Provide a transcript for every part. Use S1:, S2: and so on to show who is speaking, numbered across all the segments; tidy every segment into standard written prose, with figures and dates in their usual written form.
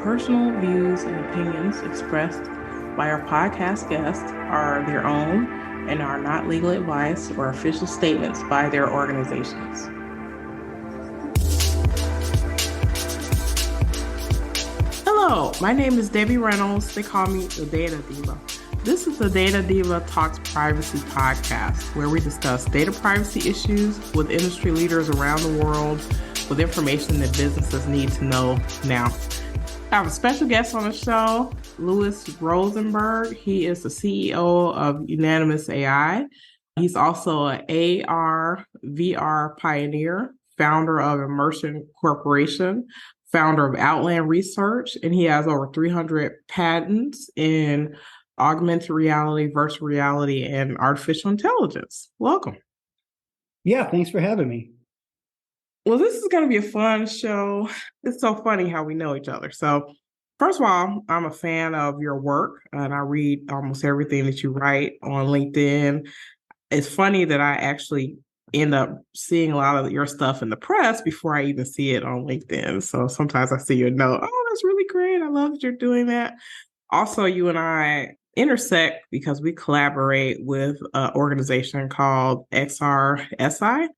S1: personal views and opinions expressed by our podcast guests are their own and are not legal advice or official statements by their organizations. Hello, my name is Debbie Reynolds. They call me the Data Diva. This is the Data Diva Talks Privacy podcast, where we discuss data privacy issues with industry leaders around the world with information that businesses need to know now. I have a special guest on the show, Rosenberg. He is the CEO of Unanimous AI. He's also an AR, VR pioneer, founder of Immersive Corporation, founder of Outland Research, and he has over 300 patents in augmented reality, virtual reality, and artificial intelligence. Welcome.
S2: Yeah, thanks for having me.
S1: Well, this is going to be a fun show. It's so funny how we know each other. So, first of all, I'm a fan of your work, and I read almost everything that you write on LinkedIn. It's funny that I actually end up seeing a lot of your stuff in the press before I even see it on LinkedIn. So sometimes I see your note, oh, that's really great. I love that you're doing that. Also, you and I intersect because we collaborate with an organization called XRSI,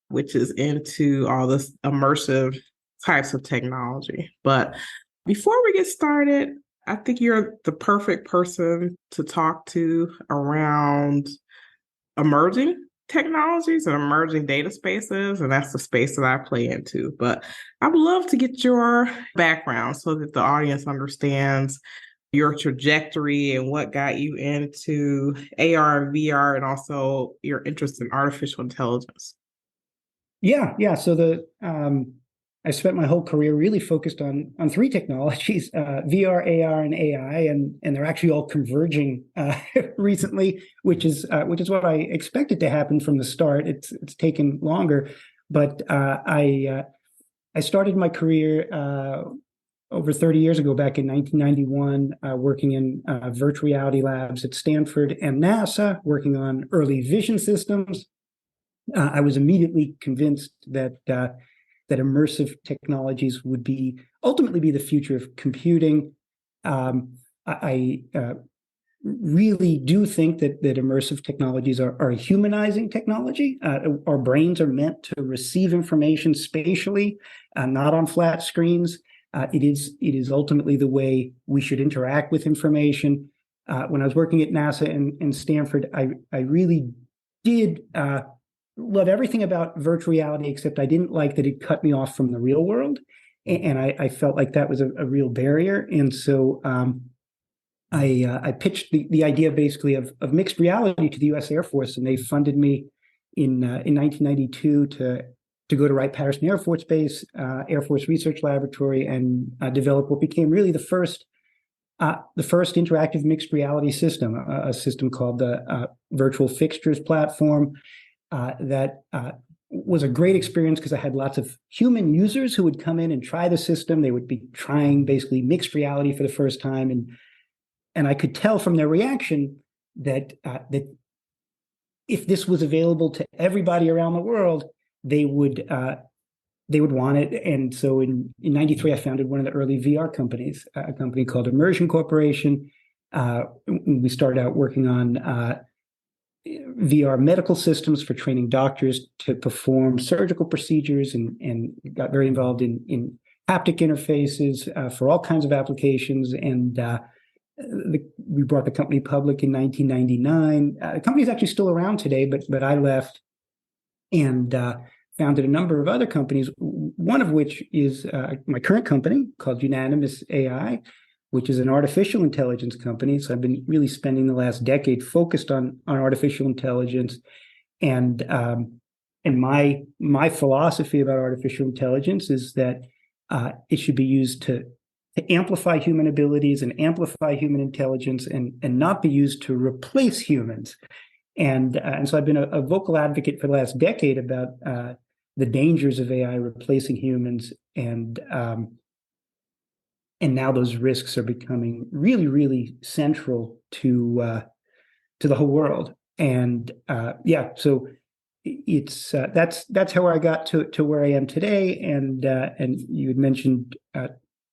S1: which is into all this immersive types of technology. But before we get started, I think you're the perfect person to talk to around emerging technologies and emerging data spaces, and that's the space that I play into. But I would love to get your background so that the audience understands your trajectory and what got you into AR and VR, and also your interest in artificial intelligence.
S2: Yeah. So I spent my whole career really focused on three technologies: VR, AR, and AI, and they're actually all converging recently, which is what I expected to happen from the start. It's taken longer, but I started my career over 30 years ago, back in 1991, working in virtual reality labs at Stanford and NASA, working on early vision systems. I was immediately convinced that immersive technologies would ultimately be the future of computing. I really do think that immersive technologies are a humanizing technology. Our brains are meant to receive information spatially, not on flat screens. It is ultimately the way we should interact with information. When I was working at NASA and Stanford, I really did love everything about virtual reality, except I didn't like that it cut me off from the real world. And I felt like that was a real barrier. And so I pitched the idea basically of mixed reality to the U.S. Air Force, and they funded me in 1992 to go to Wright-Patterson Air Force Base, Air Force Research Laboratory, and develop what became really the first interactive mixed reality system, a system called the Virtual Fixtures Platform. That was a great experience because I had lots of human users who would come in and try the system. They would be trying basically mixed reality for the first time, and I could tell from their reaction that if this was available to everybody around the world, they would want it. And so in 93, I founded one of the early VR companies, a company called Immersive Corporation. We started out working on VR medical systems for training doctors to perform surgical procedures, and got very involved in haptic interfaces for all kinds of applications. And we brought the company public in 1999. The company is actually still around today, but I left and founded a number of other companies, one of which is my current company called Unanimous AI, which is an artificial intelligence company. So I've been really spending the last decade focused on artificial intelligence, and my philosophy about artificial intelligence is that it should be used to amplify human abilities and amplify human intelligence, and not be used to replace humans. And so I've been a vocal advocate for the last decade about the dangers of AI replacing humans, and now those risks are becoming really, really central to the whole world. And so it's that's how I got to where I am today. And you had mentioned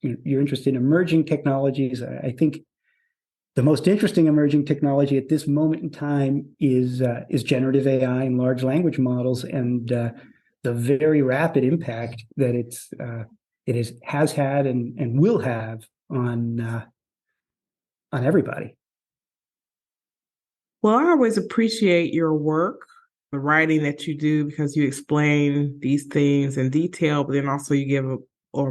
S2: you're interested in emerging technologies. I think the most interesting emerging technology at this moment in time is generative AI and large language models, and the very rapid impact that has had and will have on everybody.
S1: Well, I always appreciate your work, the writing that you do, because you explain these things in detail, but then also you give a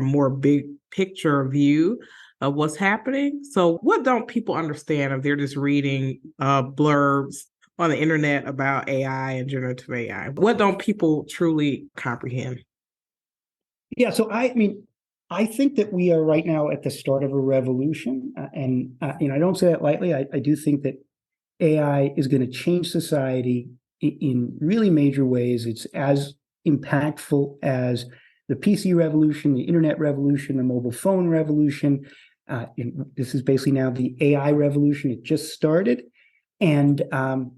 S1: more big picture view of what's happening. So, what don't people understand if they're just reading blurbs on the internet about AI and generative AI? What don't people truly comprehend?
S2: Yeah, so I mean, I think that we are right now at the start of a revolution, and I don't say that lightly. I do think that AI is going to change society in really major ways. It's as impactful as the PC revolution, the internet revolution, the mobile phone revolution. This is basically now the AI revolution. It just started. And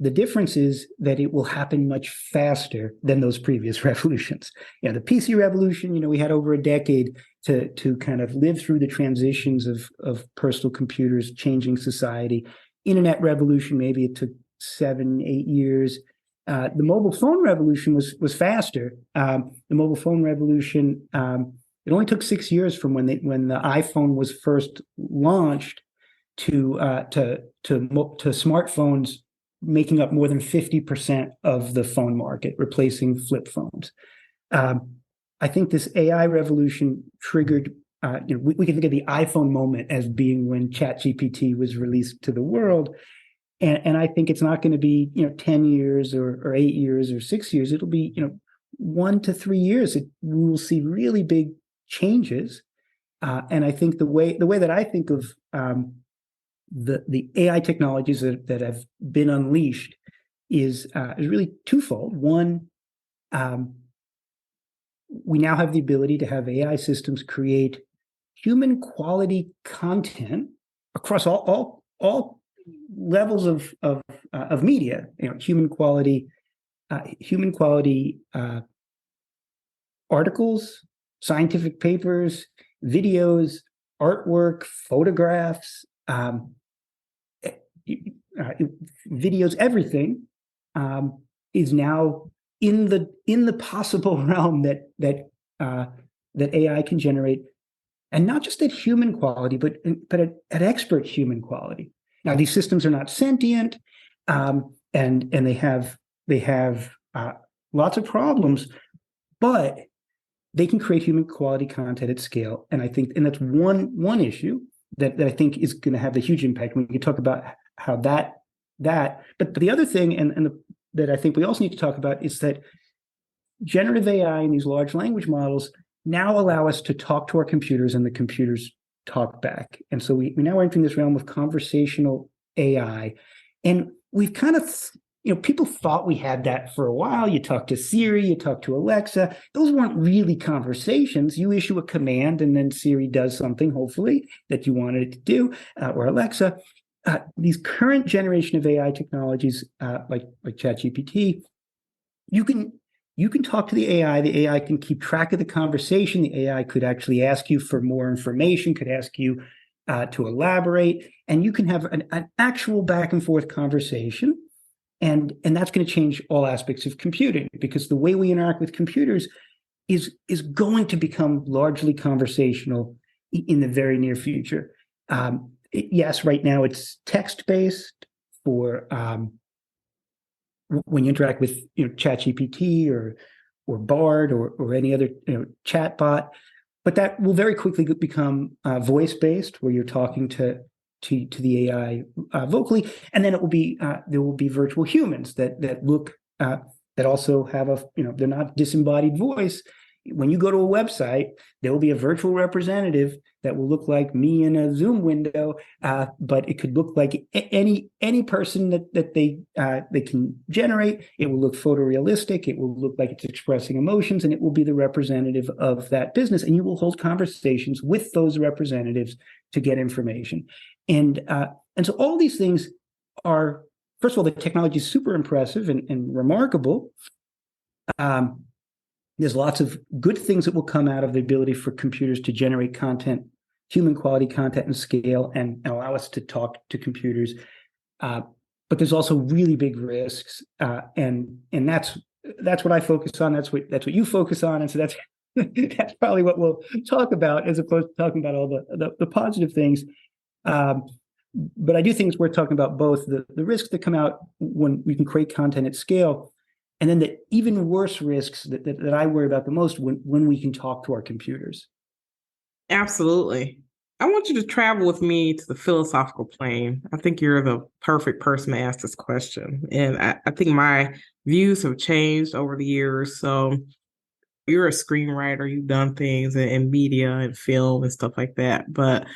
S2: the difference is that it will happen much faster than those previous revolutions. The PC revolution, we had over a decade to kind of live through the transitions of personal computers changing society. Internet revolution, maybe it took 7-8 years. The mobile phone revolution was faster. The mobile phone revolution, it only took 6 years from when the iPhone was first launched to smartphones making up more than 50% of the phone market, replacing flip phones. I think this AI revolution triggered. We can think of the iPhone moment as being when ChatGPT was released to the world, and I think it's not going to be 10 years or 8 years or 6 years. It'll be 1 to 3 years. We will see really big changes, and I think the way that I think of the AI technologies that have been unleashed is really twofold. One, we now have the ability to have AI systems create human quality content across all levels of media. Human quality articles, scientific papers, videos, artwork, photographs, videos, everything is now in the possible realm that AI can generate, and not just at human quality, but at expert human quality. Now, these systems are not sentient, and they have lots of problems, but they can create human quality content at scale. And I think, and that's one issue that I think is going to have a huge impact when you talk about how that. But the other thing, that I think we also need to talk about is that generative AI and these large language models now allow us to talk to our computers, and the computers talk back. And so we now are entering this realm of conversational AI, and we've kind of, people thought we had that for a while. You talk to Siri, you talk to Alexa. Those weren't really conversations. You issue a command, and then Siri does something, hopefully, that you wanted it to do, or Alexa. These current generation of AI technologies, like ChatGPT, you can talk to the AI. The AI can keep track of the conversation. The AI could actually ask you for more information, could ask you to elaborate, and you can have an actual back and forth conversation. And that's going to change all aspects of computing, because the way we interact with computers is going to become largely conversational in the very near future. Yes, right now it's text-based for when you interact with ChatGPT or Bard or any other chatbot, but that will very quickly become voice-based, where you're talking to the AI vocally, and then it will be there will be virtual humans that look that also have they're not disembodied voice. When you go to a website, there will be a virtual representative that will look like me in a Zoom window, but it could look like any person that they can generate. It will look photorealistic. It will look like it's expressing emotions, and it will be the representative of that business. And you will hold conversations with those representatives to get information. And so all these things are, first of all, the technology is super impressive and remarkable. There's lots of good things that will come out of the ability for computers to generate content human quality content and scale and allow us to talk to computers. But there's also really big risks, and that's what I focus on. That's what you focus on, and so that's that's probably what we'll talk about, as opposed to talking about all the positive things. But I do think it's worth talking about both the risks that come out when we can create content at scale, and then the even worse risks that I worry about the most when we can talk to our computers.
S1: Absolutely. I want you to travel with me to the philosophical plane. I think you're the perfect person to ask this question. And I think my views have changed over the years. So you're a screenwriter, you've done things in media and film and stuff like that. But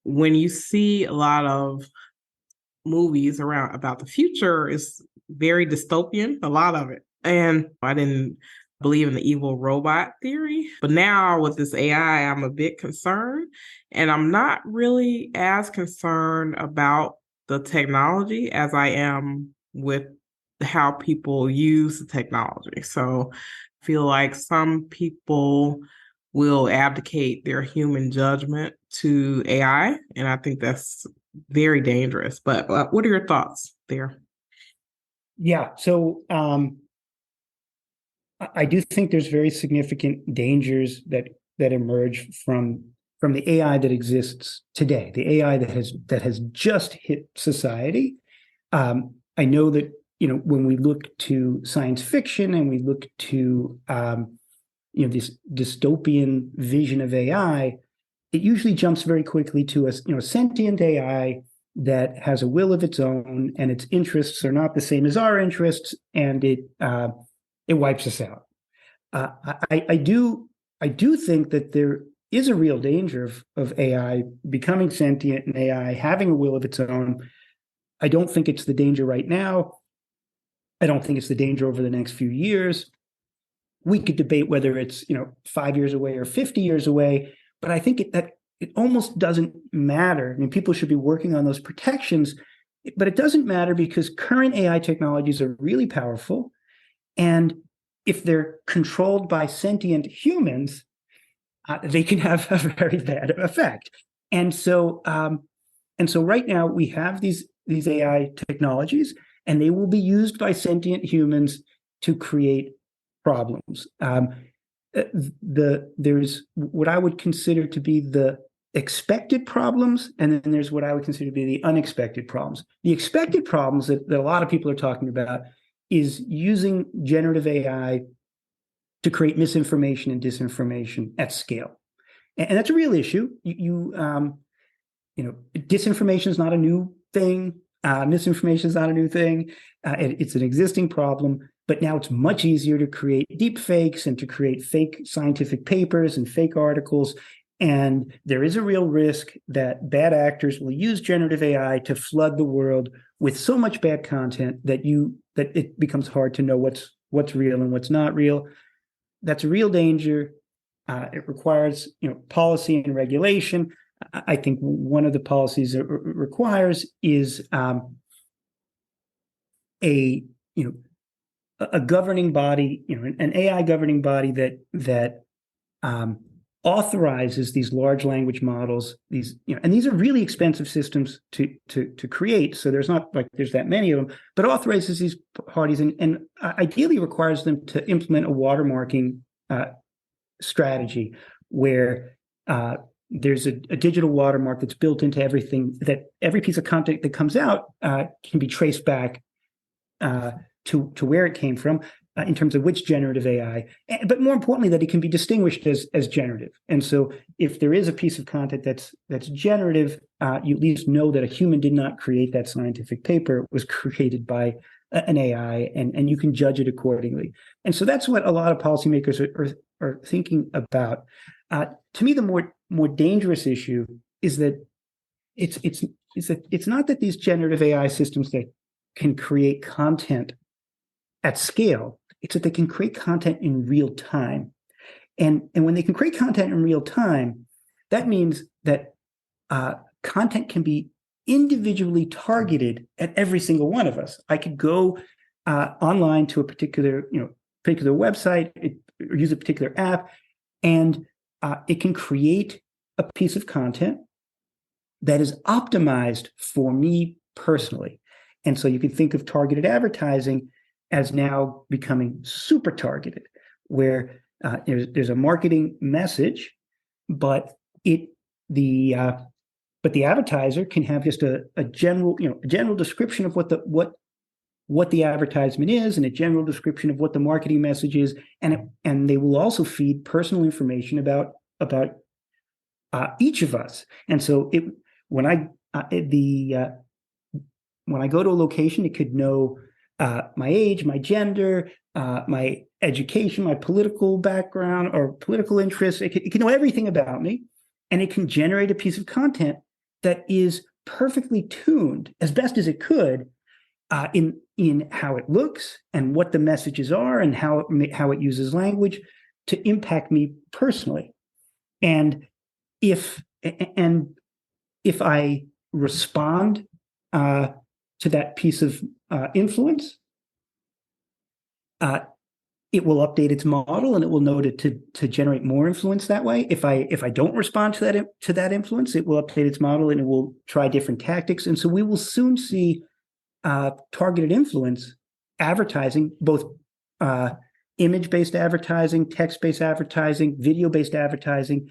S1: when you see a lot of movies around about the future, it's very dystopian, a lot of it. And I didn't believe in the evil robot theory. But now with this AI, I'm a bit concerned. And I'm not really as concerned about the technology as I am with how people use the technology. So I feel like some people will abdicate their human judgment to AI. And I think that's very dangerous. But what are your thoughts there?
S2: Yeah. So I do think there's very significant dangers that emerge from the AI that exists today, the AI that has just hit society. I know that when we look to science fiction and we look to this dystopian vision of AI, it usually jumps very quickly to a sentient AI that has a will of its own, and its interests are not the same as our interests, and it wipes us out. I do think that there is a real danger of AI becoming sentient and AI having a will of its own. I don't think it's the danger right now. I don't think it's the danger over the next few years. We could debate whether it's 5 years away or 50 years away, but I think that it almost doesn't matter. I mean, people should be working on those protections, but it doesn't matter because current AI technologies are really powerful, and if they're controlled by sentient humans, they can have a very bad effect. And so right now we have these AI technologies, and they will be used by sentient humans to create problems. There's what I would consider to be the expected problems, and then there's what I would consider to be the unexpected problems. The expected problems that a lot of people are talking about is using generative AI to create misinformation and disinformation at scale, and that's a real issue. Disinformation is not a new thing. Misinformation is not a new thing. It's an existing problem, but now it's much easier to create deep fakes and to create fake scientific papers and fake articles. And there is a real risk that bad actors will use generative AI to flood the world with so much bad content that it becomes hard to know what's real and what's not real. That's a real danger. It requires policy and regulation. I think one of the policies it requires is a governing body, an AI governing body that authorizes these large language models. And these are really expensive systems to create. So there's not like there's that many of them, but authorizes these parties and ideally requires them to implement a watermarking strategy where there's a digital watermark that's built into everything, that every piece of content that comes out can be traced back to where it came from in terms of which generative AI, but more importantly, that it can be distinguished as generative. And so if there is a piece of content that's generative, you at least know that a human did not create that scientific paper. It was created by an AI, and you can judge it accordingly. And so that's what a lot of policymakers are thinking about. To me, the more dangerous issue is that it's not that these generative AI systems that can create content at scale, it's that they can create content in real time. And when they can create content in real time, that means that content can be individually targeted at every single one of us. I could go online to a particular website, or use a particular app, and it can create a piece of content that is optimized for me personally. And so you can think of targeted advertising as now becoming super targeted, where there's a marketing message, but the advertiser can have just a general description of what the advertisement is and a general description of what the marketing message is, and they will also feed personal information about each of us. And so when I go to a location, it could know my age, my gender, my education, my political background or political interests. It can know everything about me, and it can generate a piece of content that is perfectly tuned as best as it could in how it looks and what the messages are and how it uses language to impact me personally. And if I respond to that piece of influence, it will update its model and it will know to generate more influence that way. If I don't respond to that influence, it will update its model and it will try different tactics. And so we will soon see targeted influence advertising, both image-based advertising, text-based advertising, video-based advertising,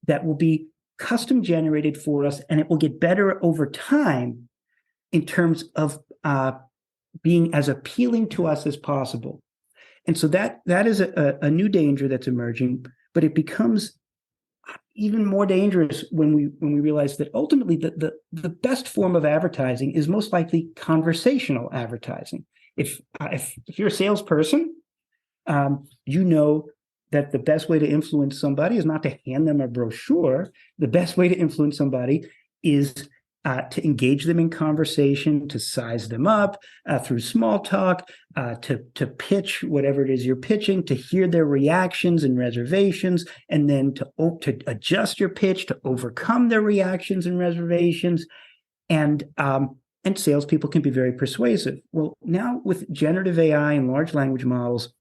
S2: that will be custom generated for us, and it will get better over time in terms of being as appealing to us as possible. And so that is a new danger that's emerging, but it becomes even more dangerous when we realize that ultimately the best form of advertising is most likely conversational advertising. If you're a salesperson, you know that the best way to influence somebody is not to hand them a brochure. The best way to influence somebody is to engage them in conversation, to size them up through small talk, to pitch whatever it is you're pitching, to hear their reactions and reservations, and then to adjust your pitch to overcome their reactions and reservations. And salespeople can be very persuasive. Well, now with generative AI and large language models,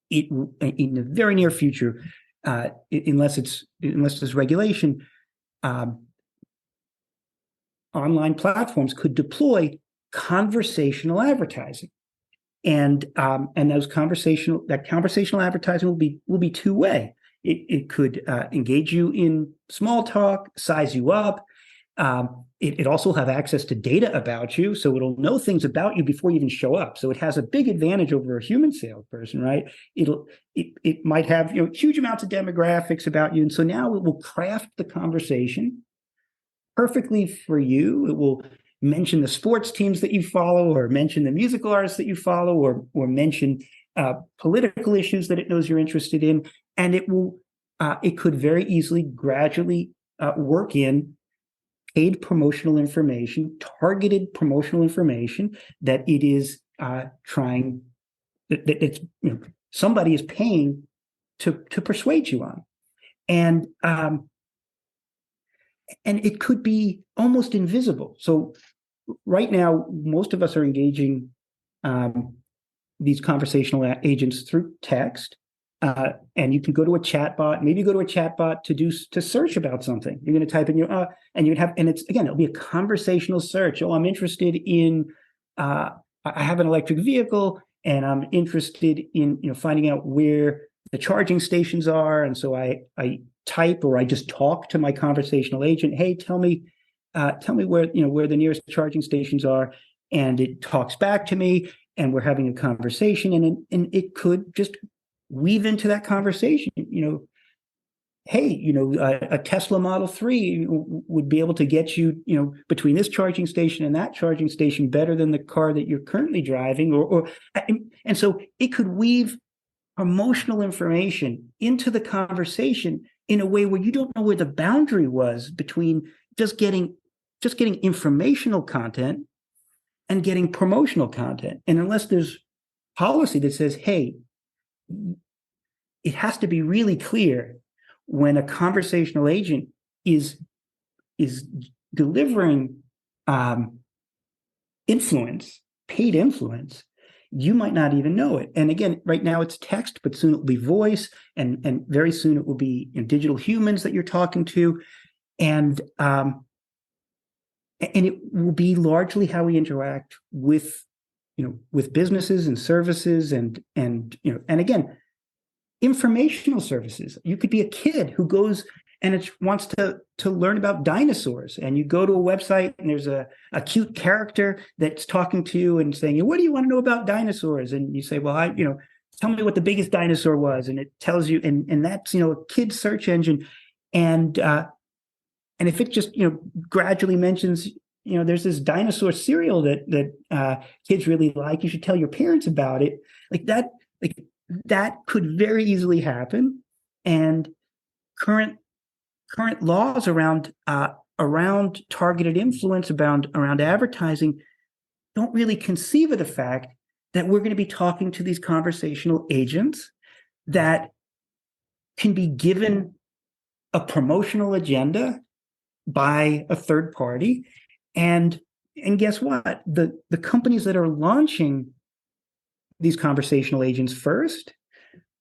S2: in the very near future, unless there's regulation, online platforms could deploy conversational advertising, and conversational advertising will be two-way. It could engage you in small talk, size you up. It also have access to data about you, so it'll know things about you before you even show up. So it has a big advantage over a human salesperson, right? It might have huge amounts of demographics about you, and so now it will craft the conversation perfectly for you. It will mention the sports teams that you follow, or mention the musical artists that you follow, or mention political issues that it knows you're interested in, and it could very easily gradually work in paid promotional information, targeted promotional information that it is trying that it's somebody is paying to persuade you on, and it could be almost invisible. So right now, most of us are engaging these conversational agents through text. And you can go to a chatbot, maybe go to a chatbot to search about something. You're going to type in it'll be a conversational search. Oh, I'm interested in, I have an electric vehicle and I'm interested in, finding out where the charging stations are. And so I type, or I just talk to my conversational agent. Hey, tell me where the nearest charging stations are. And it talks back to me, and we're having a conversation, and it could just weave into that conversation. Hey, a Tesla Model 3 would be able to get you, between this charging station and that charging station better than the car that you're currently driving, and so it could weave promotional information into the conversation in a way where you don't know where the boundary was between just getting informational content and getting promotional content. And unless there's policy that says, hey, it has to be really clear when a conversational agent is delivering influence, paid influence, you might not even know it. And again, right now it's text, but soon it will be voice, and very soon it will be, digital humans that you're talking to, and it will be largely how we interact with, with businesses and services, and again, informational services. You could be a kid who goes and it wants to learn about dinosaurs, and you go to a website and there's a cute character that's talking to you and saying, what do you want to know about dinosaurs? And you say, well, tell me what the biggest dinosaur was, and it tells you, and that's, a kid's search engine. And if it just, gradually mentions, there's this dinosaur cereal that kids really like, you should tell your parents about it. That could very easily happen. And current laws around targeted influence, around advertising, don't really conceive of the fact that we're going to be talking to these conversational agents that can be given a promotional agenda by a third party. And guess what? The companies that are launching these conversational agents first,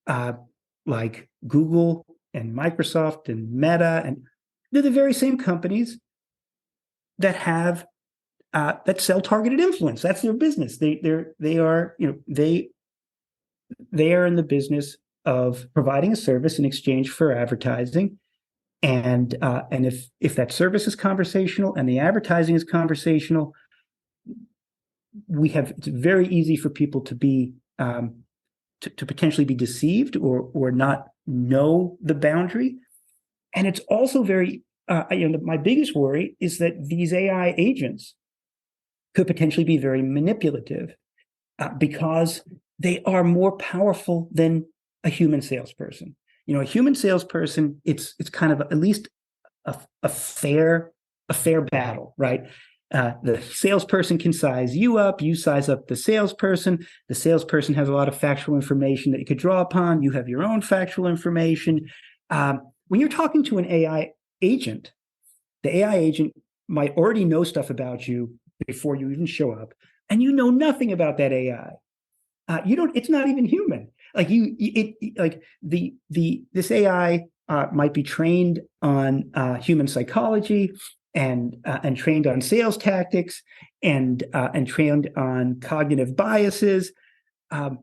S2: like Google and Microsoft and Meta, and they're the very same companies that have that sell targeted influence. That's their business. They are in the business of providing a service in exchange for advertising. And if that service is conversational and the advertising is conversational, it's very easy for people to be to potentially be deceived or not know the boundary. And it's also very my biggest worry is that these AI agents could potentially be very manipulative because they are more powerful than a human salesperson. A human salesperson, it's kind of at least a fair battle, right? The salesperson can size you up, you size up the salesperson. The salesperson has a lot of factual information that you could draw upon. You have your own factual information. When you're talking to an AI agent, the AI agent might already know stuff about you before you even show up, and you know nothing about that AI. It's not even human. This AI might be trained on human psychology and trained on sales tactics and trained on cognitive biases, and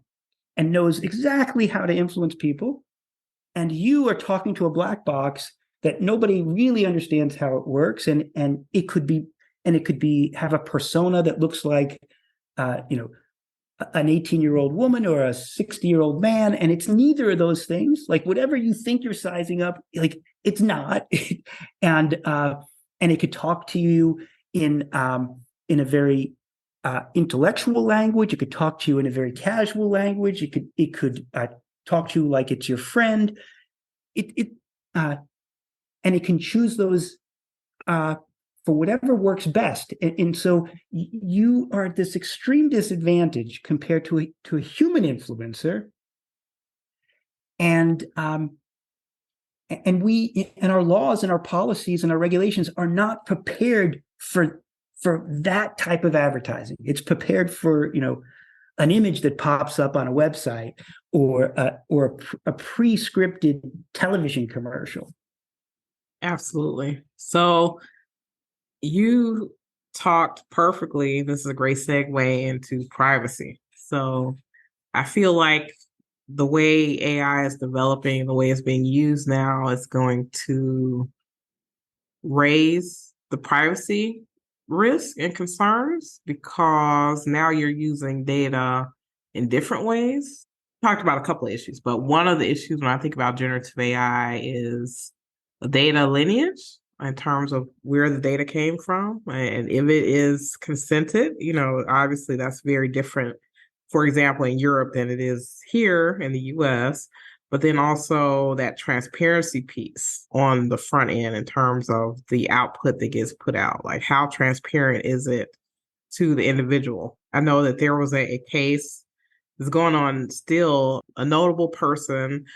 S2: knows exactly how to influence people. And you are talking to a black box that nobody really understands how it works, and it could be have a persona that looks like an 18-year-old woman or a 60-year-old man, and it's neither of those things. Like, whatever you think you're sizing up, like, it's not. And it could talk to you in a very intellectual language. It could talk to you in a very casual language. It could talk to you like it's your friend. And it can choose those for whatever works best. And so you are at this extreme disadvantage compared to a human influencer. And our laws and our policies and our regulations are not prepared for that type of advertising. It's prepared for, an image that pops up on a website or a pre-scripted television commercial.
S1: Absolutely. So you talked perfectly. This is a great segue into privacy. So I feel like the way AI is developing, the way it's being used now, is going to raise the privacy risk and concerns because now you're using data in different ways. Talked about a couple of issues, but one of the issues when I think about generative AI is the data lineage in terms of where the data came from. And if it is consented, obviously that's very different, for example, in Europe than it is here in the US. But then also that transparency piece on the front end in terms of the output that gets put out. Like, how transparent is it to the individual? I know that there was a case that's going on still, a notable person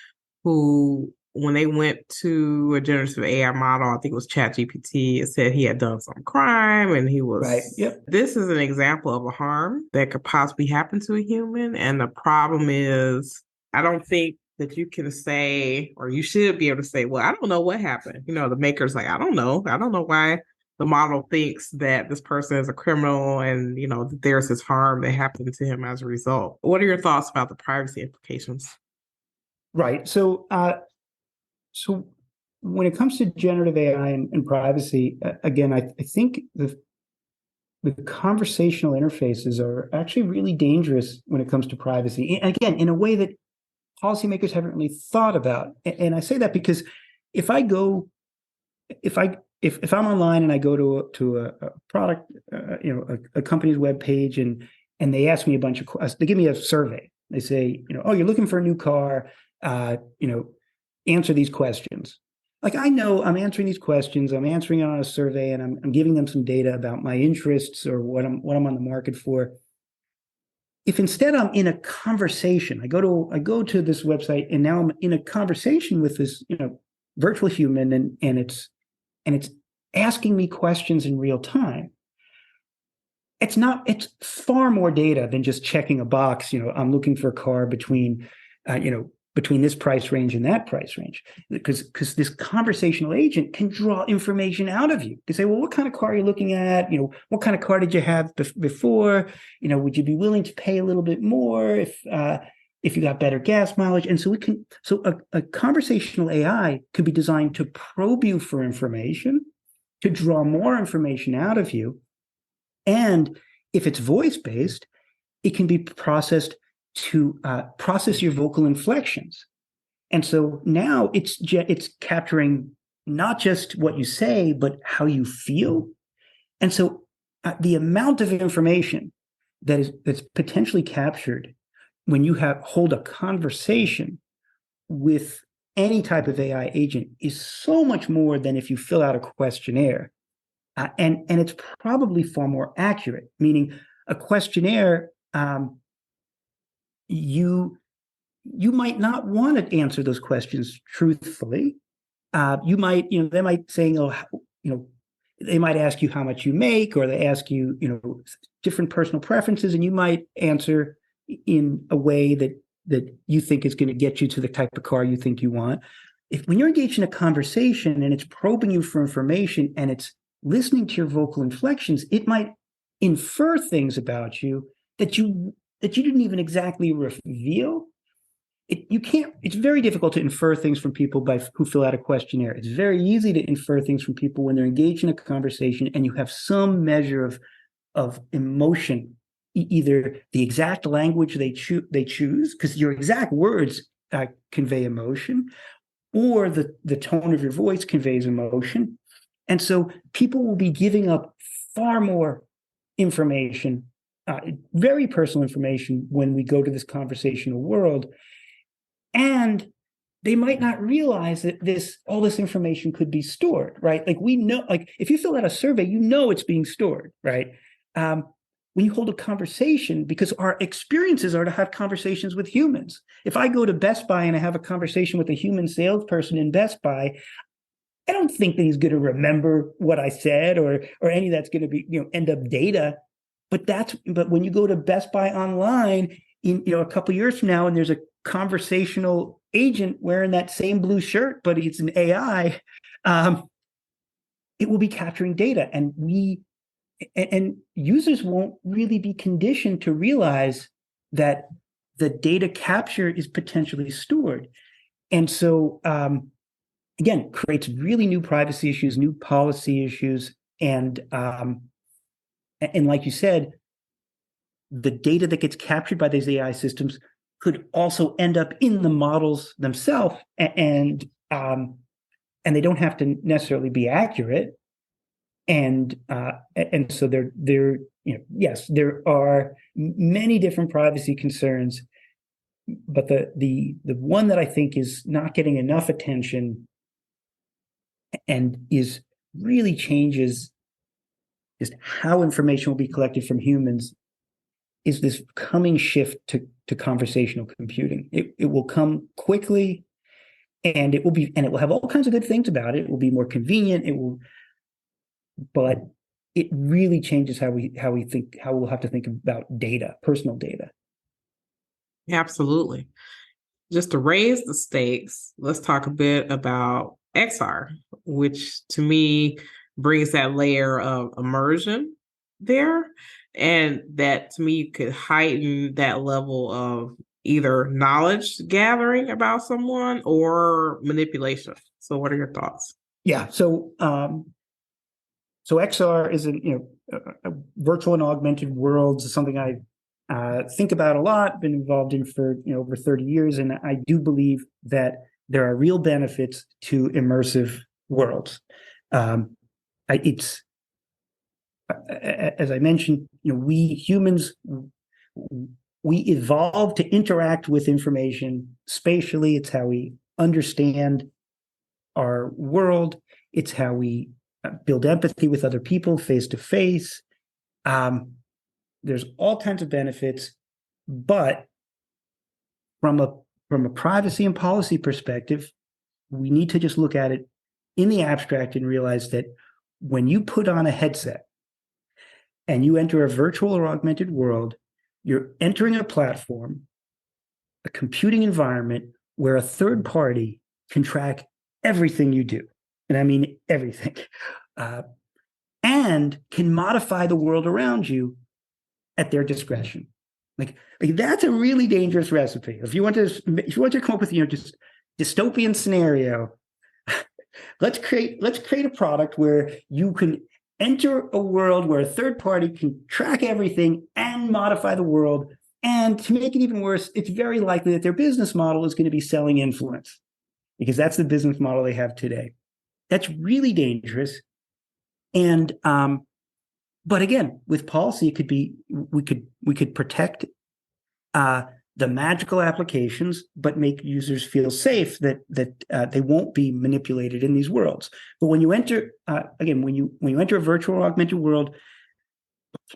S1: who when they went to a generative AI model, I think it was ChatGPT, it said he had done some crime and he
S2: Right.
S1: was.
S2: Yep.
S1: This is an example of a harm that could possibly happen to a human. And the problem is, I don't think that you can say, or you should be able to say, well, I don't know what happened. The maker's like, I don't know. I don't know why the model thinks that this person is a criminal and, that there's this harm that happened to him as a result. What are your thoughts about the privacy implications?
S2: Right. So when it comes to generative AI and privacy, again, I think the conversational interfaces are actually really dangerous when it comes to privacy. And again, in a way that policymakers haven't really thought about. And I say that because if I go, if I'm online and I go to a product, a company's web page, and they ask me a bunch of questions, they give me a survey. They say, oh, you're looking for a new car, answer these questions. Like, I know I'm answering these questions, I'm answering it on a survey, and I'm giving them some data about my interests or what I'm on the market for. If instead I'm in a conversation, I go to this website and now I'm in a conversation with this, virtual human, and it's asking me questions in real time. It's far more data than just checking a box. I'm looking for a car between this price range and that price range, because this conversational agent can draw information out of you. They say, well, what kind of car are you looking at? What kind of car did you have before? Would you be willing to pay a little bit more if you got better gas mileage? And so a conversational AI could be designed to probe you for information, to draw more information out of you. And if it's voice-based, it can be processed to process your vocal inflections. And so now it's capturing not just what you say, but how you feel. And so the amount of information that's potentially captured when you hold a conversation with any type of AI agent is so much more than if you fill out a questionnaire. And it's probably far more accurate, meaning a questionnaire, you might not want to answer those questions truthfully. You might, they might say, they might ask you how much you make, or they ask you, different personal preferences, and you might answer in a way that you think is going to get you to the type of car you think you want. When you're engaged in a conversation and it's probing you for information and it's listening to your vocal inflections, it might infer things about you that you didn't even exactly reveal. It's very difficult to infer things from people who fill out a questionnaire. It's very easy to infer things from people when they're engaged in a conversation and you have some measure of emotion, either the exact language they choose, because your exact words convey emotion, or the tone of your voice conveys emotion. And so people will be giving up far more information, very personal information, when we go to this conversational world. And they might not realize that all this information could be stored, right? Like, we know, like, if you fill out a survey, it's being stored, right? When you hold a conversation, because our experiences are to have conversations with humans. If I go to Best Buy and I have a conversation with a human salesperson in Best Buy, I don't think that he's going to remember what I said, or any of that's going to be, end up data. But when you go to Best Buy online in, a couple of years from now, and there's a conversational agent wearing that same blue shirt, but it's an AI, it will be capturing data, and users won't really be conditioned to realize that the data capture is potentially stored. And so, again, creates really new privacy issues, new policy issues, and like you said, the data that gets captured by these AI systems could also end up in the models themselves, and they don't have to necessarily be accurate. And so yes, there are many different privacy concerns, but the one that I think is not getting enough attention and really changes just how information will be collected from humans is this coming shift to conversational computing. It will come quickly. and it will have all kinds of good things about it. It will be more convenient. But it really changes how we think, how we'll have to think about data, personal data.
S1: Absolutely. Just to raise the stakes, let's talk a bit about XR, which to me brings that layer of immersion there. And that to me could heighten that level of either knowledge gathering about someone or manipulation. So, what are your thoughts?
S2: Yeah. So XR is a virtual and augmented worlds is something I think about a lot, been involved in for over 30 years. And I do believe that there are real benefits to immersive worlds. It's, as I mentioned, we humans, we evolved to interact with information spatially. It's how we understand our world. It's how we build empathy with other people face to face. There's all kinds of benefits, but from a privacy and policy perspective, we need to just look at it in the abstract and realize that when you put on a headset and you enter a virtual or augmented world, you're entering a platform, a computing environment where a third party can track everything you do. And I mean everything. And can modify the world around you at their discretion. Like that's a really dangerous recipe. If you want to come up with just dystopian scenario, let's create a product where you can enter a world where a third party can track everything and modify the world. And to make it even worse, it's very likely that their business model is going to be selling influence, because that's the business model they have today. That's really dangerous. And but again, with policy, it could be we could protect the magical applications, but make users feel safe that they won't be manipulated in these worlds. But when you enter again, when you enter a virtual or augmented world,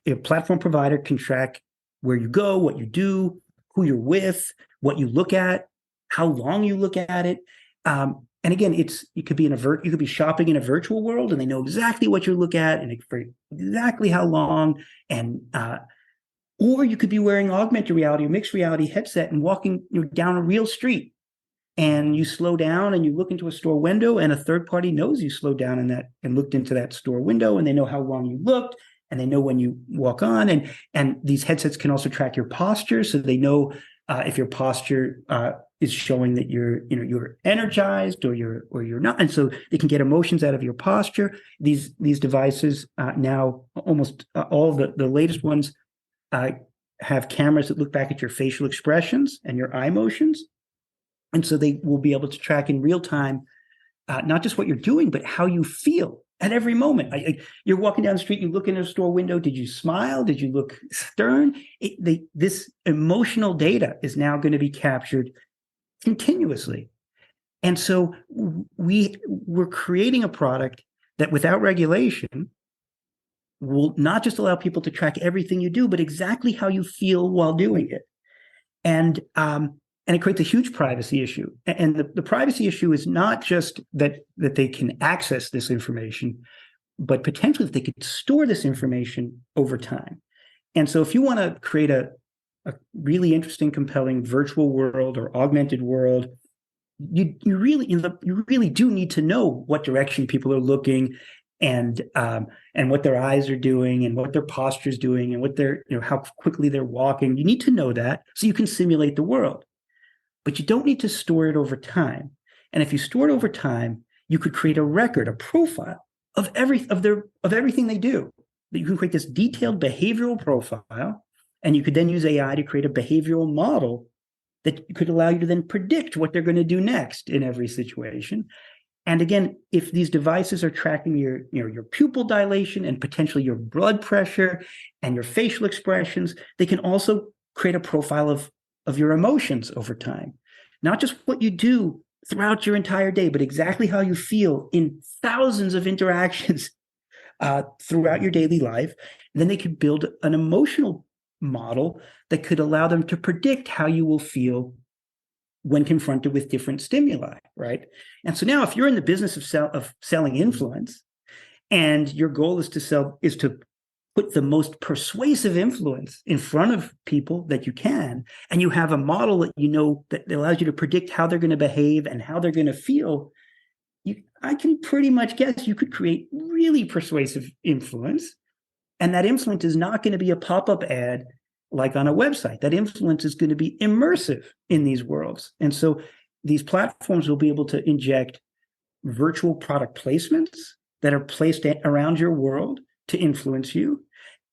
S2: a platform provider can track where you go, what you do, who you're with, what you look at, how long you look at it. And again, you could be shopping in a virtual world, and they know exactly what you look at and for exactly how long. And or you could be wearing augmented reality or mixed reality headset and walking down a real street, and you slow down and you look into a store window, and a third party knows you slowed down in that and looked into that store window, and they know how long you looked, and they know when you walk on. And these headsets can also track your posture, so they know if your posture is showing that you're energized or you're not, and so they can get emotions out of your posture. These devices now, almost all the latest ones have cameras that look back at your facial expressions and your eye motions, and so they will be able to track in real time not just what you're doing, but how you feel at every moment. You're walking down the street, you look in a store window. Did you smile? Did you look stern? This emotional data is now going to be captured continuously. And so we're creating a product that, without regulation, will not just allow people to track everything you do, but exactly how you feel while doing it. And it creates a huge privacy issue. And the privacy issue is not just that they can access this information, but potentially that they could store this information over time. And so if you want to create a really interesting, compelling virtual world or augmented world, you really do need to know what direction people are looking, and what their eyes are doing, and what their posture is doing, and what how quickly they're walking. You need to know that so you can simulate the world, but you don't need to store it over time. And if you store it over time, you could create a record, a profile of everything they do. You can create this detailed behavioral profile, and you could then use AI to create a behavioral model that could allow you to then predict what they're going to do next in every situation. And again, if these devices are tracking your pupil dilation and potentially your blood pressure and your facial expressions, they can also create a profile of your emotions over time. Not just what you do throughout your entire day, but exactly how you feel in thousands of interactions throughout your daily life. And then they could build an emotional model that could allow them to predict how you will feel when confronted with different stimuli, right? And so now, if you're in the business of selling influence, and your goal is to put the most persuasive influence in front of people that you can, and you have a model that that allows you to predict how they're going to behave and how they're going to feel, I can pretty much guess you could create really persuasive influence. And that influence is not going to be a pop-up ad like on a website. That influence is going to be immersive in these worlds. And so these platforms will be able to inject virtual product placements that are placed around your world to influence you,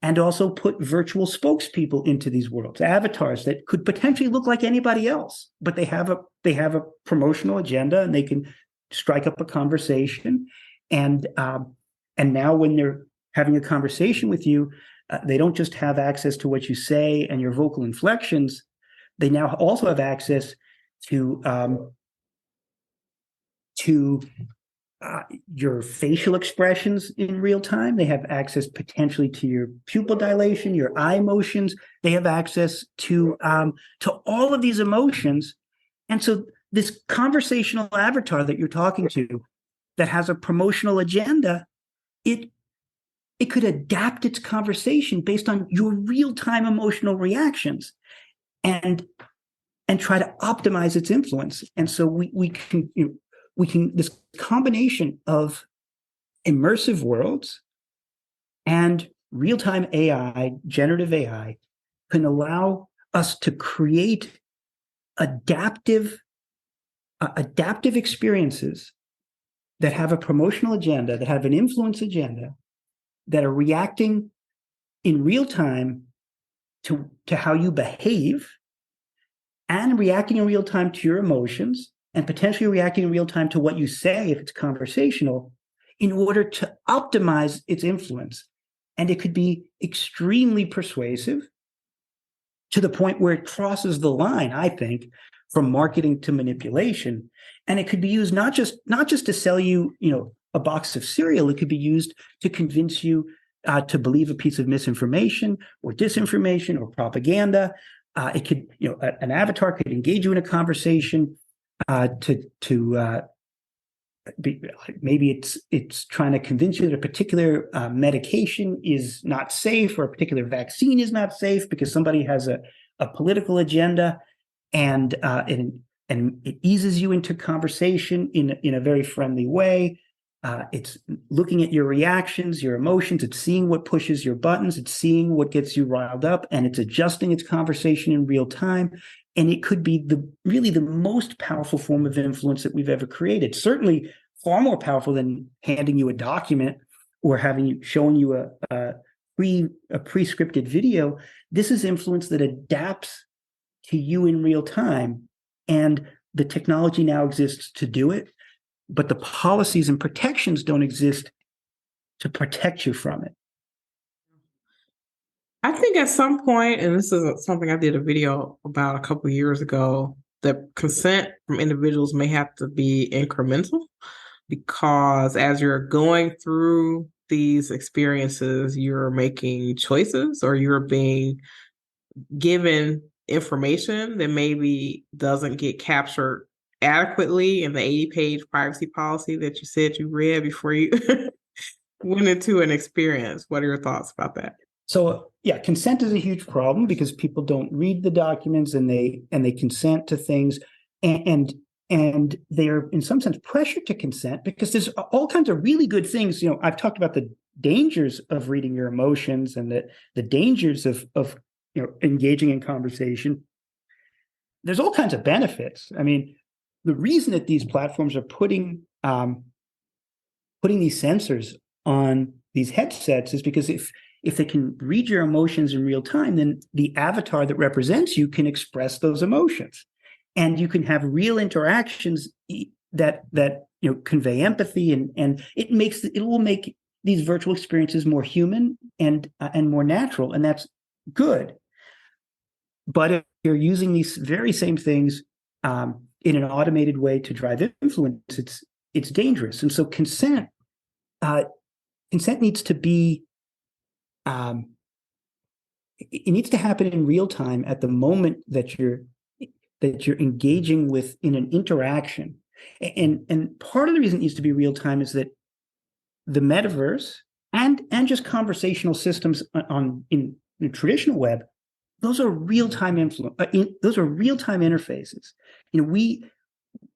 S2: and also put virtual spokespeople into these worlds, avatars that could potentially look like anybody else, but they have a promotional agenda, and they can strike up a conversation. And now when they're having a conversation with you, they don't just have access to what you say and your vocal inflections. They now also have access to your facial expressions in real time. They have access potentially to your pupil dilation, your eye motions. They have access to all of these emotions. And so this conversational avatar that you're talking to that has a promotional agenda, it could adapt its conversation based on your real-time emotional reactions and try to optimize its influence. And so we can this combination of immersive worlds and real-time AI, generative AI, can allow us to create adaptive experiences that have a promotional agenda, that have an influence agenda, that are reacting in real time to how you behave, and reacting in real time to your emotions, and potentially reacting in real time to what you say if it's conversational, in order to optimize its influence. And it could be extremely persuasive to the point where it crosses the line, I think, from marketing to manipulation. And it could be used not just to sell you, a box of cereal. It could be used to convince you to believe a piece of misinformation or disinformation or propaganda. It could, an avatar could engage you in a conversation maybe it's trying to convince you that a particular medication is not safe, or a particular vaccine is not safe because somebody has a political agenda, and it eases you into conversation in a very friendly way. It's looking at your reactions, your emotions. It's seeing what pushes your buttons. It's seeing what gets you riled up, and it's adjusting its conversation in real time. And it could be really the most powerful form of influence that we've ever created. Certainly far more powerful than handing you a document or showing you a pre-scripted video. This is influence that adapts to you in real time, and the technology now exists to do it, but the policies and protections don't exist to protect you from it.
S1: I think at some point, and this is something I did a video about a couple of years ago, that consent from individuals may have to be incremental, because as you're going through these experiences, you're making choices, or you're being given information that maybe doesn't get captured adequately in the 80-page privacy policy that you said you read before you went into an experience. What are your thoughts about that?
S2: So yeah, consent is a huge problem because people don't read the documents, and they consent to things, and they're in some sense pressured to consent because there's all kinds of really good things. I've talked about the dangers of reading your emotions and the dangers of engaging in conversation. There's all kinds of benefits. I mean, the reason that these platforms are putting these sensors on these headsets is because if they can read your emotions in real time, then the avatar that represents you can express those emotions, and you can have real interactions that convey empathy, and it will make these virtual experiences more human and more natural, and that's good. But if you're using these very same things in an automated way to drive influence, it's dangerous. And so consent needs to be it needs to happen in real time at the moment that that you're engaging with in an interaction. And part of the reason it needs to be real time is that the metaverse and just conversational systems in the traditional web, those are real-time those are real-time interfaces.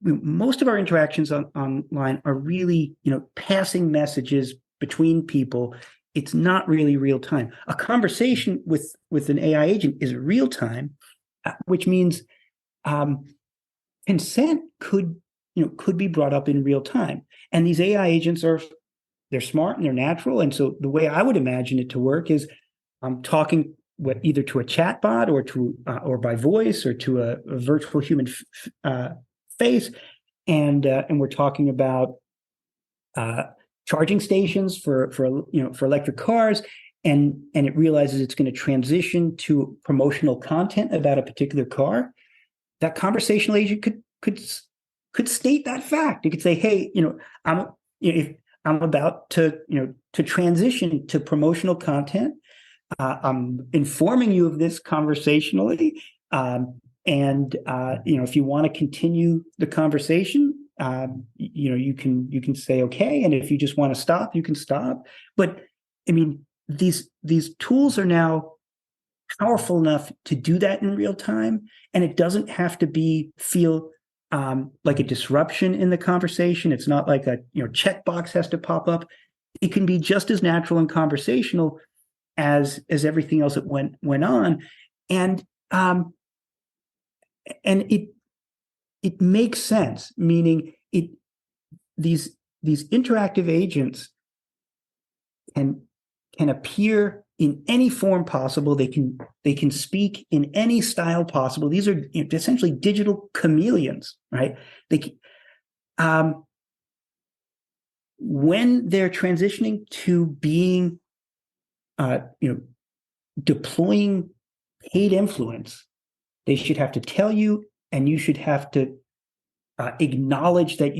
S2: Most of our interactions online are really, passing messages between people. It's not really real time. A conversation with an AI agent is real time, which means consent could be brought up in real time. And these AI agents they're smart and they're natural. And so the way I would imagine it to work is I'm talking either to a chatbot or by voice or to a virtual human face, and we're talking about charging stations for electric cars, and it realizes it's going to transition to promotional content about a particular car. That conversational agent could state that fact. It could say, "Hey, if I'm about to transition to promotional content. I'm informing you of this conversationally, and if you want to continue the conversation, you can say okay, and if you just want to stop, you can stop." But I mean, these tools are now powerful enough to do that in real time, and it doesn't have to feel like a disruption in the conversation. It's not like a checkbox has to pop up. It can be just as natural and conversational as everything else that went on, and it makes sense. Meaning, these interactive agents can appear in any form possible. They can speak in any style possible. These are essentially digital chameleons, right? When they're transitioning to being deploying paid influence, they should have to tell you, and you should have to acknowledge that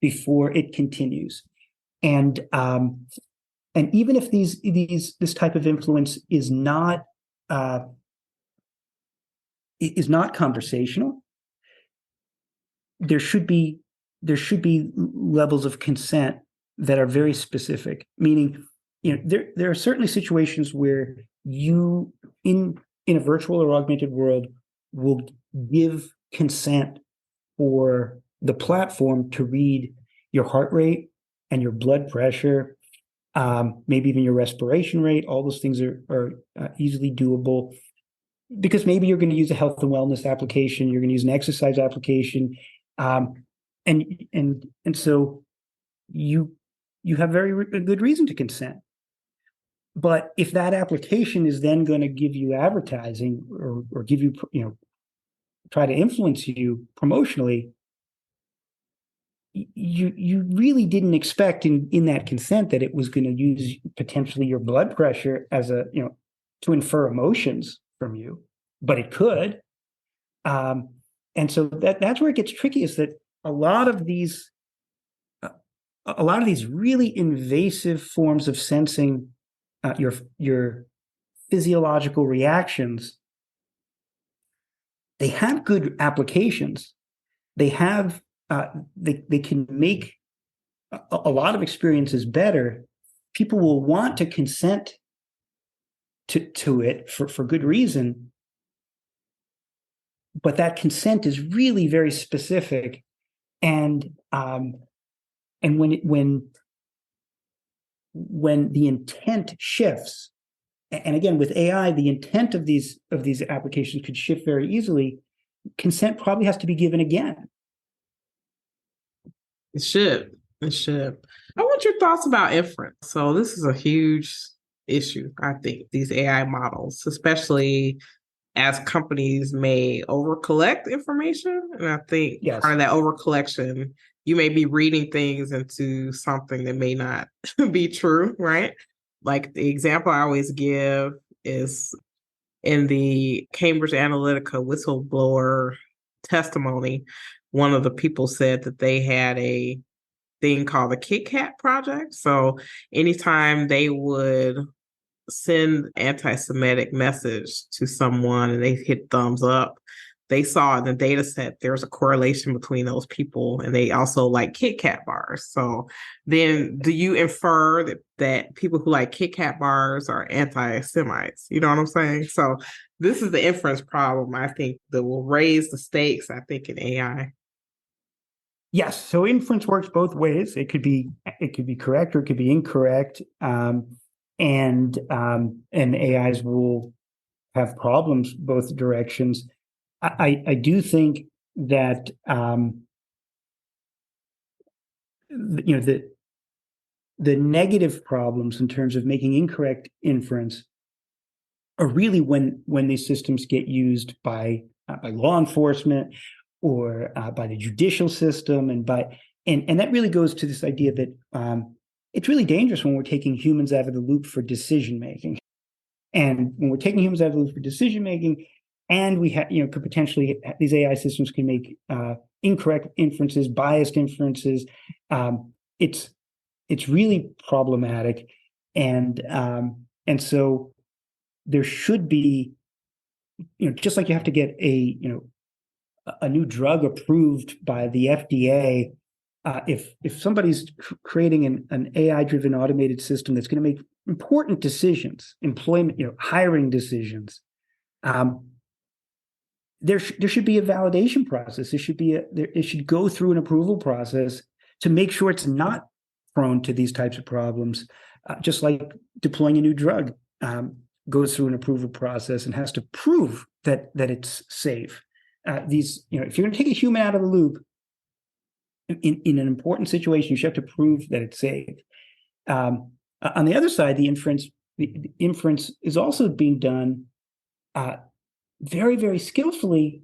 S2: before it continues. And even if this type of influence is not conversational, there should be levels of consent that are very specific. Meaning, there are certainly situations where you in a virtual or augmented world will give consent for the platform to read your heart rate and your blood pressure, maybe even your respiration rate. All those things are easily doable, because maybe you're going to use a health and wellness application, you're going to use an exercise application, and so you have very good reason to consent. But if that application is then going to give you advertising or give you, try to influence you promotionally, you really didn't expect in that consent that it was going to use potentially your blood pressure as to infer emotions from you, but it could. And so that's where it gets tricky, is that a lot of these really invasive forms of sensing your physiological reactions, they have good applications. They have they can make a lot of experiences better. People will want to consent to it for good reason, but that consent is really very specific, and when the intent shifts, and again with AI, the intent of these applications could shift very easily. Consent probably has to be given again.
S1: It should. It should. I want your thoughts about inference. So this is a huge issue, I think, these AI models, especially as companies may over-collect information. And I think
S2: Yes.
S1: part of that over-collection, you may be reading things into something that may not be true, right? Like the example I always give is in the Cambridge Analytica whistleblower testimony, one of the people said that they had a thing called the Kit Kat Project. So anytime they would send anti-Semitic message to someone and they hit thumbs up, they saw in the data set there's a correlation between those people, and they also like Kit Kat bars. So then do you infer that people who like Kit Kat bars are anti-Semites? You know what I'm saying? So this is the inference problem, I think, that will raise the stakes, I think, in AI.
S2: Yes, so inference works both ways. It could be correct or it could be incorrect, and AIs will have problems both directions. I do think that the negative problems in terms of making incorrect inference are really when these systems get used by law enforcement or by the judicial system, and that really goes to this idea that it's really dangerous when we're taking humans out of the loop for decision making. And when we're taking humans out of the loop for decision making, and we have, could potentially, these AI systems can make incorrect inferences, biased inferences. It's really problematic, and so there should be, just like you have to get a new drug approved by the FDA. If somebody's creating an AI-driven automated system that's going to make important decisions, employment, hiring decisions, there should be a validation process. It should go through an approval process to make sure it's not prone to these types of problems. Just like deploying a new drug goes through an approval process and has to prove that it's safe. If you're going to take a human out of the loop in an important situation, you should have to prove that it's safe. On the other side, the inference is also being done very, very skillfully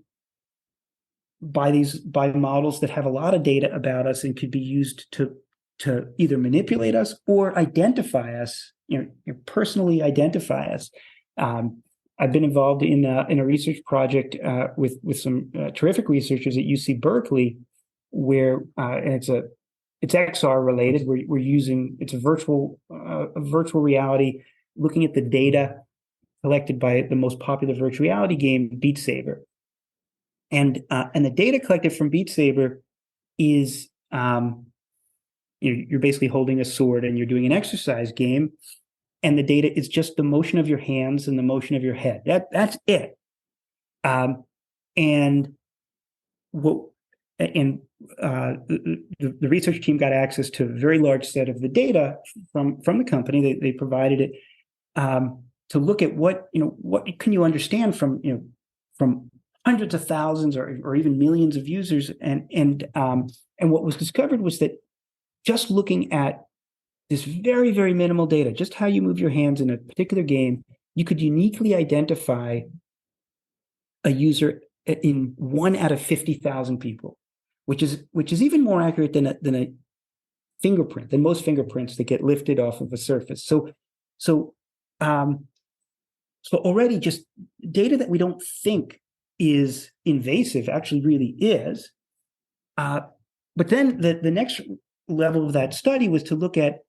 S2: by models that have a lot of data about us and could be used to either manipulate us or identify us, personally identify us. I've been involved in a research project with some terrific researchers at UC Berkeley, where and it's XR related. We're using, it's a virtual reality, looking at the data collected by the most popular virtual reality game, Beat Saber, and the data collected from Beat Saber is you're basically holding a sword and you're doing an exercise game, and the data is just the motion of your hands and the motion of your head. That's it. And the research team got access to a very large set of the data from the company. They provided it to look at what can you understand from hundreds of thousands or even millions of users, and what was discovered was that just looking at this very, very minimal data, just how you move your hands in a particular game, you could uniquely identify a user in 1 out of 50,000 people, which is even more accurate than a fingerprint, than most fingerprints that get lifted off of a surface. So already just data that we don't think is invasive actually really is. But then the next level of that study was to look at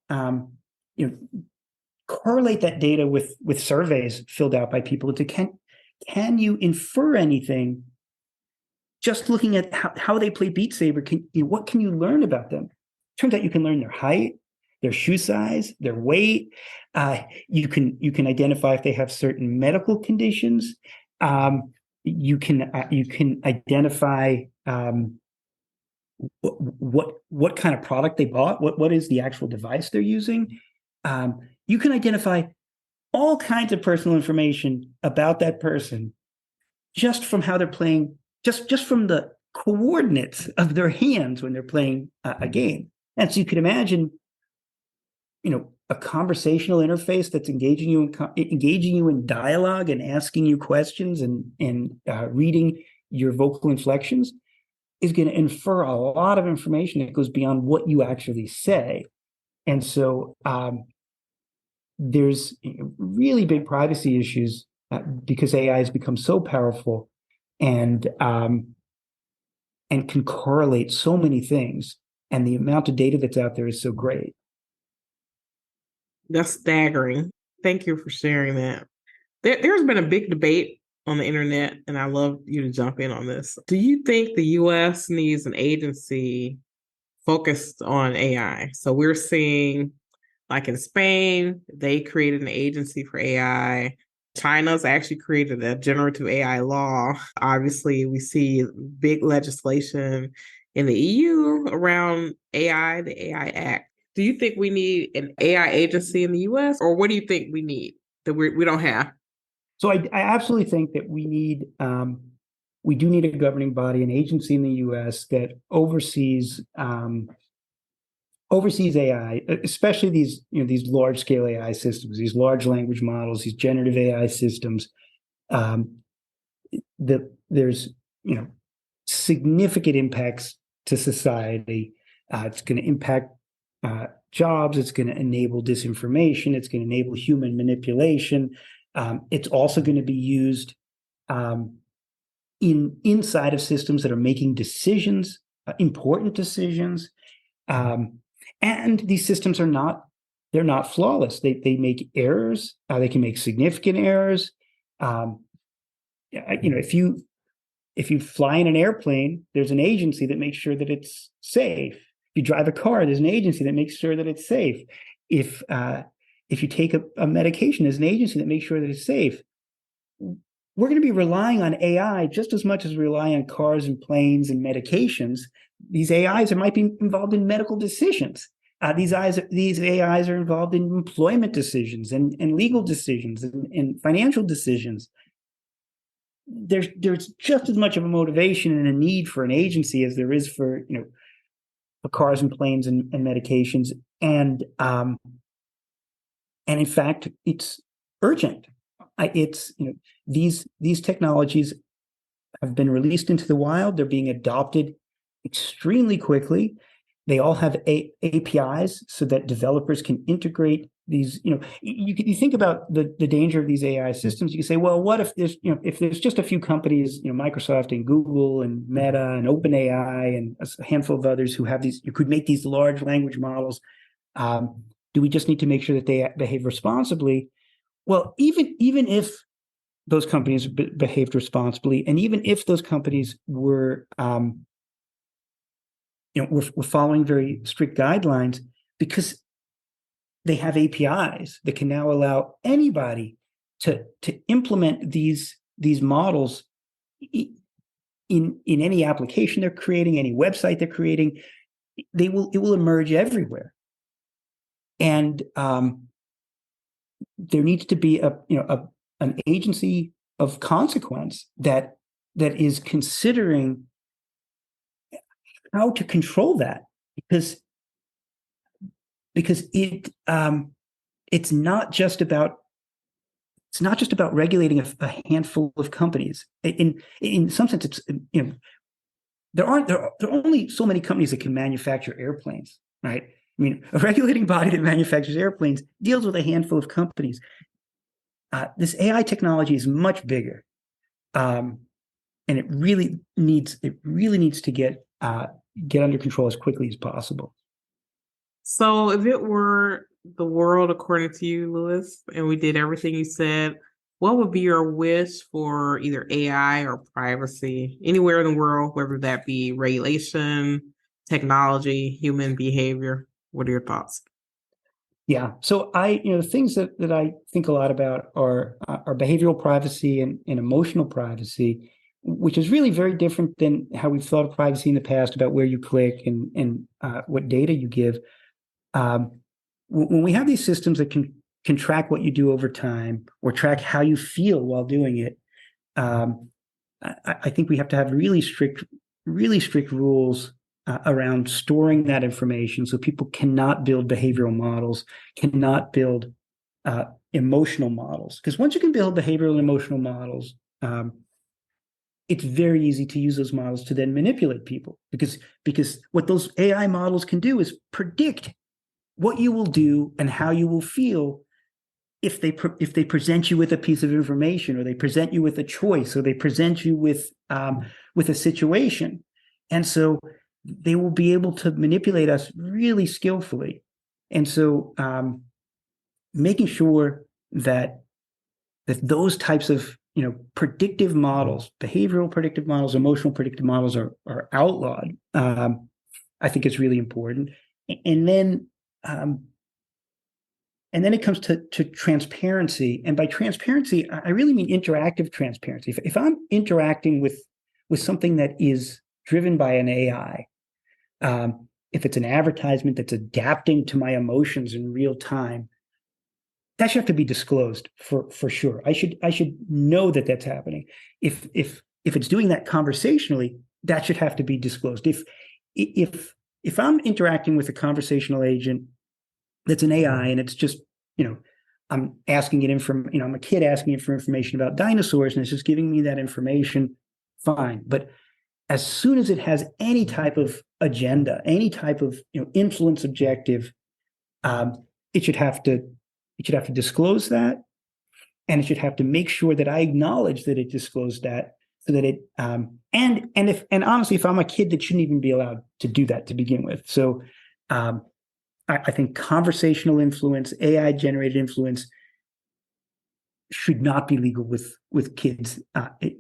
S2: correlate that data with surveys filled out by people to can you infer anything just looking at how they play Beat Saber? What can you learn about them? Turns out you can learn their height, their shoe size, their weight. You can identify if they have certain medical conditions. You can identify what kind of product they bought, what is the actual device they're using. You can identify all kinds of personal information about that person just from how they're playing, just from the coordinates of their hands when they're playing a game. And so you can imagine, a conversational interface that's engaging you in dialogue and asking you questions and reading your vocal inflections is going to infer a lot of information that goes beyond what you actually say. And so there's really big privacy issues because AI has become so powerful and can correlate so many things, and the amount of data that's out there is so great.
S1: That's staggering. Thank you for sharing that. There's been a big debate on the internet, and I love you to jump in on this. Do you think the US needs an agency focused on AI? So we're seeing, like in Spain, they created an agency for AI. China's actually created a generative AI law. Obviously, we see big legislation in the EU around AI, the AI Act. Do you think we need an AI agency in the US, or what do you think we need that we don't have?
S2: So I absolutely think that we do need a governing body, an agency in the U.S. that oversees AI, especially these large scale AI systems, these large language models, these generative AI systems. Um, there's significant impacts to society. It's going to impact jobs. It's going to enable disinformation. It's going to enable human manipulation. It's also going to be used inside of systems that are making decisions, important decisions. And these systems they're not flawless. They make errors. They can make significant errors. If you fly in an airplane, there's an agency that makes sure that it's safe. If you drive a car, there's an agency that makes sure that it's safe. If you take a medication, there's an agency that makes sure that it's safe. We're going to be relying on AI just as much as we rely on cars and planes and medications. These AIs might be involved in medical decisions. These AIs are involved in employment decisions and legal decisions and financial decisions. There's just as much of a motivation and a need for an agency as there is for cars and planes and medications. And in fact, it's urgent. These technologies have been released into the wild. They're being adopted extremely quickly. They all have APIs so that developers can integrate these. You think about the danger of these AI systems. You can say, well, what if there's just a few companies, Microsoft and Google and Meta and OpenAI and a handful of others who have these, you could make these large language models. Do we just need to make sure that they behave responsibly? Well, even if those companies behaved responsibly, and even if those companies were following very strict guidelines, because they have APIs that can now allow anybody to implement these models in any application they're creating, any website they're creating. It will emerge everywhere, and there needs to be an agency of consequence that is considering how to control that, because it's not just about regulating a handful of companies. In some sense, it's there are only so many companies that can manufacture airplanes, right? I mean, a regulating body that manufactures airplanes deals with a handful of companies. This AI technology is much bigger, and it really needs to get under control as quickly as possible.
S1: So, if it were the world according to you, Lewis, and we did everything you said, what would be your wish for either AI or privacy anywhere in the world, whether that be regulation, technology, human behavior? What are your thoughts?
S2: Yeah. So the things that I think a lot about are behavioral privacy and emotional privacy, which is really very different than how we've thought of privacy in the past about where you click and what data you give. When we have these systems that can track what you do over time or track how you feel while doing it, I think we have to have really strict rules around storing that information, so people cannot build behavioral models, cannot build emotional models. Because once you can build behavioral and emotional models, it's very easy to use those models to then manipulate people. Because what those AI models can do is predict what you will do and how you will feel if they present you with a piece of information, or they present you with a choice, or they present you with a situation. And so they will be able to manipulate us really skillfully. And so making sure that those types of predictive models, behavioral predictive models, emotional predictive models are outlawed, I think is really important. And then it comes to transparency. And by transparency, I really mean interactive transparency. If I'm interacting with something that is driven by an AI, if it's an advertisement that's adapting to my emotions in real time, that should have to be disclosed for sure. I should know that that's happening. If it's doing that conversationally, that should have to be disclosed. If I'm interacting with a conversational agent that's an AI and it's just, I'm asking it I'm a kid asking it for information about dinosaurs and it's just giving me that information, fine. But as soon as it has any type of agenda, any type of influence objective, it should have to disclose that, and it should have to make sure that I acknowledge that it disclosed that, so that it and honestly, if I'm a kid, that shouldn't even be allowed to do that to begin with. So I think conversational influence, AI generated influence, should not be legal with kids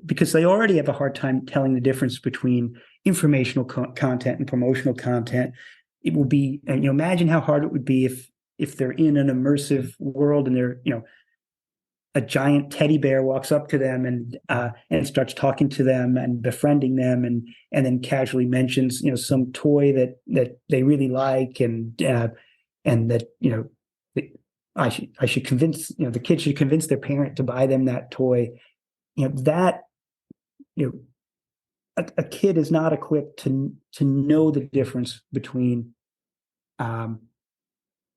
S2: because they already have a hard time telling the difference between informational content and promotional content. It will be, and imagine how hard it would be if they're in an immersive world and they're, a giant teddy bear walks up to them and starts talking to them and befriending them and then casually mentions, some toy that they really like and that, I should convince, the kid should convince their parent to buy them that toy. A kid is not equipped to know the difference between an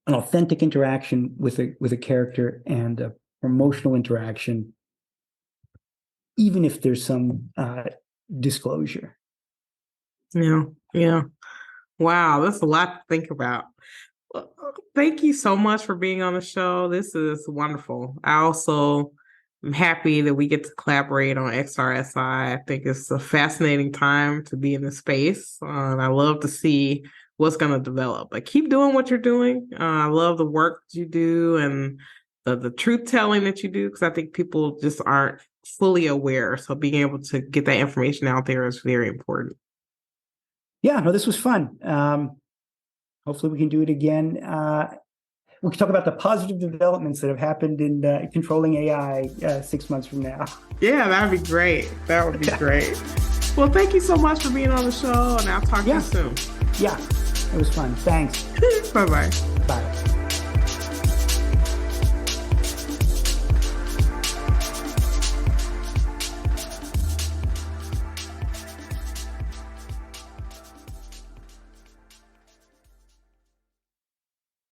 S2: authentic interaction with a character and a emotional interaction, even if there's some disclosure.
S1: Yeah. Wow, that's a lot to think about. Well, thank you so much for being on the show. This is wonderful. I also am happy that we get to collaborate on XRSI. I think it's a fascinating time to be in the space, and I love to see what's going to develop. But keep doing what you're doing. I love the work that you do and the truth telling that you do, because I think people just aren't fully aware. So being able to get that information out there is very important.
S2: Yeah, no, this was fun. Hopefully we can do it again. We can talk about the positive developments that have happened in controlling AI 6 months from now.
S1: Yeah, that'd be great. That would be great. Well, thank you so much for being on the show, and I'll talk to you soon.
S2: Yeah, it was fun. Thanks.
S1: Bye-bye.